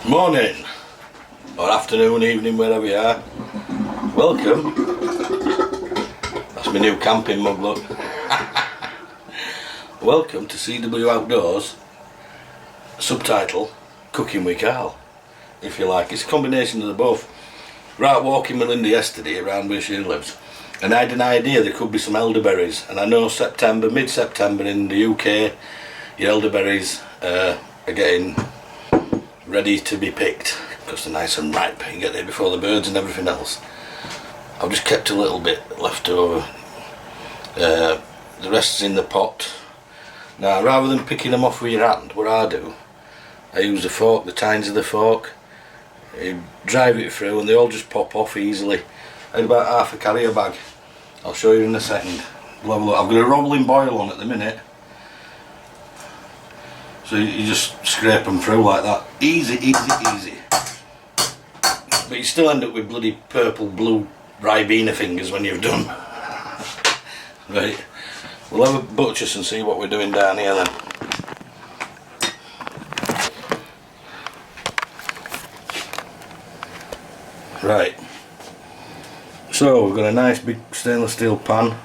Morning, or afternoon, evening, wherever you are. Welcome. That's my new camping mug, look. Welcome to CW Outdoors, subtitle, Cooking with Carl, if you like. It's a combination of the both. Right, walking with Linda yesterday around where she lives, and I had an idea there could be some elderberries, and I know September, mid-September in the UK, your elderberries are getting ready to be picked because they're nice and ripe. You get there before the birds and everything else. I've just kept a little bit left over. The rest is in the pot. Now, rather than picking them off with your hand, what I do, I use the fork, the tines of the fork. You drive it through and they all just pop off easily. I had about half a carrier bag. I'll show you in a second. We'll have a look. I've got a rolling boil on at the minute. So you just scrape them through like that. Easy, easy, easy. But you still end up with bloody purple, blue Ribena fingers when you've done. Right. We'll have a butchers and see what we're doing down here then. Right. So we've got a nice big stainless steel pan.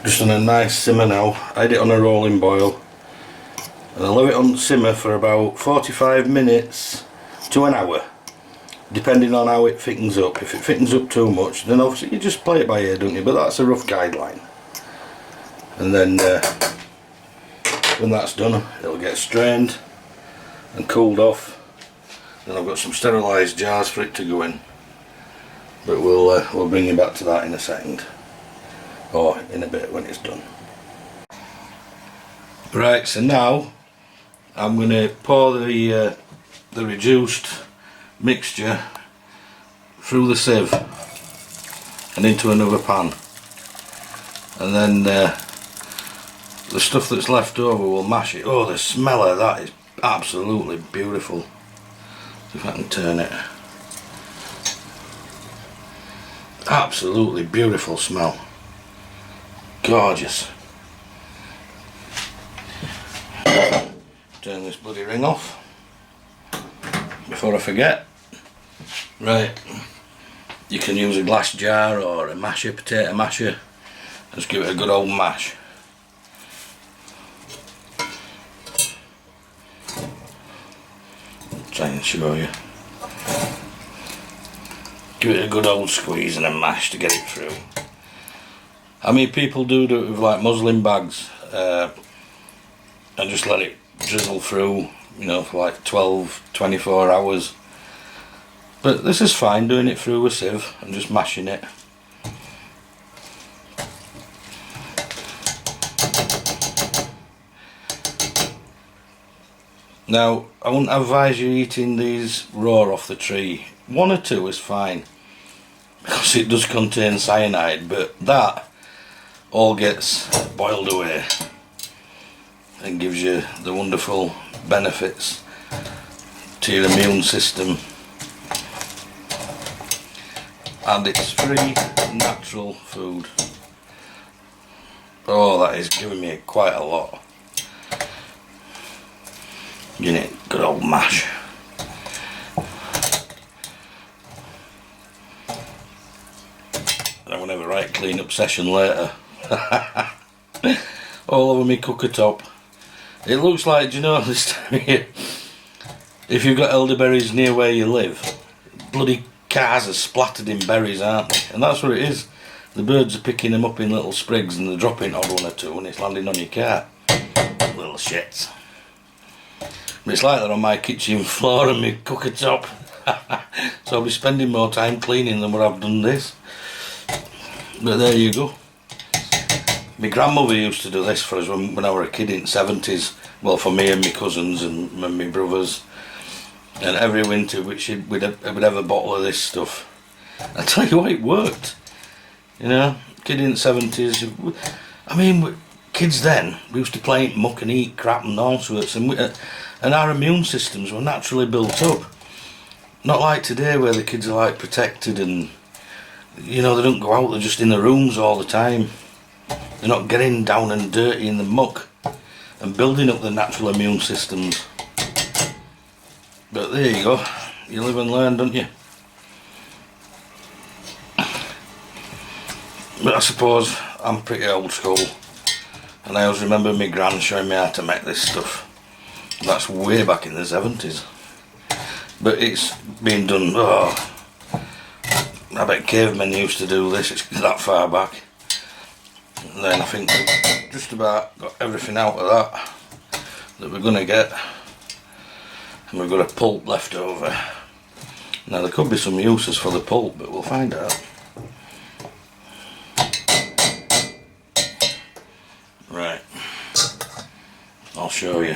Just on a nice simmer now. I had it on a rolling boil, and I'll leave it on simmer for about 45 minutes to an hour, depending on how it thickens up. If it thickens up too much, then obviously you just play it by ear, don't you? But that's a rough guideline. And then when that's done, it'll get strained and cooled off. Then I've got some sterilised jars for it to go in. But we'll bring you back to that in a second. Or in a bit when it's done. Right, so now I'm going to pour the reduced mixture through the sieve and into another pan, and then the stuff that's left over will mash it. Oh, the smell of that is absolutely beautiful. See if I can turn it. Absolutely beautiful smell. Gorgeous. Turn this bloody ring off before I forget. Right, you can use a glass jar or a masher, potato masher. Just give it a good old mash. Try and show you. Give it a good old squeeze and a mash to get it through. I mean, people do it with like muslin bags and just let it drizzle through, you know, for like 12-24 hours. But this is fine, doing it through a sieve and just mashing it. Now, I wouldn't advise you eating these raw off the tree. 1 or 2 is fine, because it does contain cyanide, but that all gets boiled away and gives you the wonderful benefits to your immune system, and it's free natural food. Oh, that is giving me quite a lot. You need good old mash. I'm gonna have a right clean up session later. All over my cooker top. It looks like, do you know, this time of year, if you've got elderberries near where you live, bloody cars are splattered in berries, aren't they? And that's what it is. The birds are picking them up in little sprigs and they're dropping odd 1 or 2 and it's landing on your car. Little shits. But it's like they're on my kitchen floor and my cooker top. So I'll be spending more time cleaning than what I've done this. But there you go. My grandmother used to do this for us when I was a kid in the 70s. Well, for me and my cousins and my brothers. And every winter we'd have a bottle of this stuff. I tell you what, it worked. You know, kid in the 70s. I mean, kids then, we used to play muck and eat crap and all sorts. And our immune systems were naturally built up. Not like today where the kids are like protected and, you know, they don't go out, they're just in the rooms all the time. They're not getting down and dirty in the muck and building up the natural immune systems. But there you go, you live and learn, don't you? But I suppose I'm pretty old school, and I always remember my gran showing me how to make this stuff. That's way back in the 70s. But it's been done, oh, I bet cavemen used to do this, it's that far back. And then I think we've just about got everything out of that we're going to get. And we've got a pulp left over. Now there could be some uses for the pulp, but we'll find out. Right, I'll show you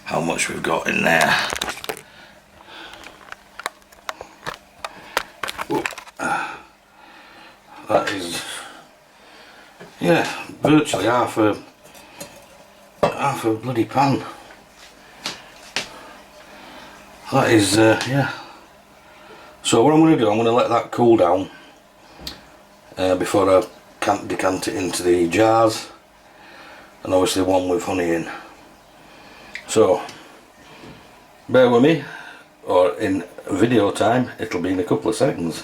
how much we've got in there. That is, yeah, virtually half a bloody pan. That is, yeah. So what I'm going to do, I'm going to let that cool down before I decant it into the jars, and obviously one with honey in. So bear with me, or in video time it'll be in a couple of seconds.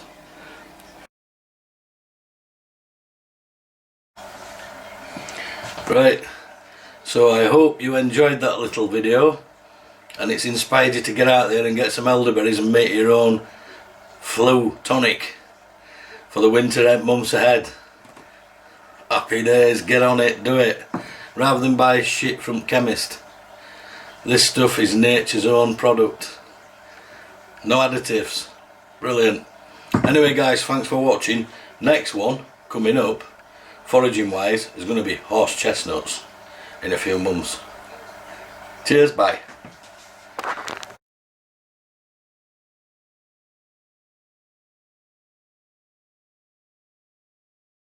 Right, so I hope you enjoyed that little video and it's inspired you to get out there and get some elderberries and make your own flu tonic for the winter months ahead. Happy days, get on it, do it, rather than buy shit from chemist. This stuff is nature's own product, no additives. Brilliant. Anyway guys, thanks for watching. Next one coming up, foraging wise, is going to be horse chestnuts in a few months. Cheers, bye.